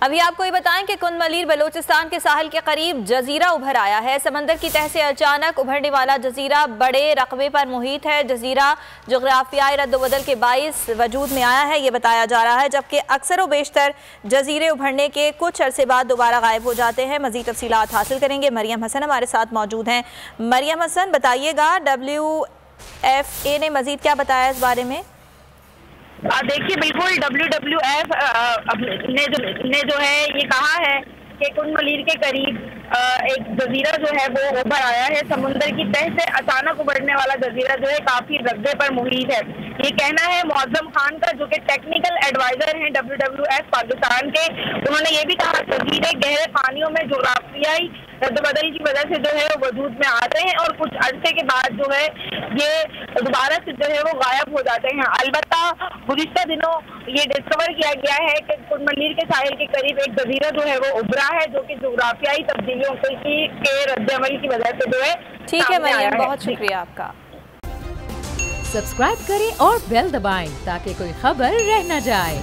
अभी आपको ये बताएं कि कुन मलीर बलूचिस्तान के साहिल के करीब जजीरा उभर आया है। समंदर की तह से अचानक उभरने वाला जजीरा बड़े रकबे पर मुहित है। जजीरा जोग्राफियाई रद्दोबदल के बाइस वजूद में आया है, ये बताया जा रहा है, जबकि अक्सर व बेशतर जजीरे उभरने के कुछ अरसे बाद दोबारा गायब हो जाते हैं। मजीद तफसीलात हासिल करेंगे। मरियम हसन हमारे साथ मौजूद हैं। मरियम हसन, बताइएगा WFA ने मजीद क्या बताया इस बारे में? देखिए, बिल्कुल WWF ने जो है ये कहा है कि कुन मलीर के करीब एक जजीरा जो है वो उभर आया है। समुंदर की तह से अचानक उभरने वाला जजीरा जो है काफी रकबे पर मुहित है। ये कहना है मुअज्जम खान का, जो कि टेक्निकल एडवाइजर हैं WWF पाकिस्तान के। उन्होंने ये भी कहा जजीरे गहरे पानियों में जोग्राफियाई रद्दबदल की वजह से जो है वो वजूद में आते हैं और कुछ अरसे के बाद जो है ये दोबारा से जो है वो गायब हो जाते हैं। अलबत्ता गुज़िश्ता दिनों ये डिस्कवर किया गया है कि कुन मलीर के साहिल के करीब एक जजीरा जो है वो उभरा है, जो कि जोग्राफियाई तब्दीलियों के रद्दअमल की वजह से जो है। ठीक है मरियम, बहुत शुक्रिया आपका। सब्सक्राइब करें और बेल दबाएं ताकि कोई खबर रह न जाए।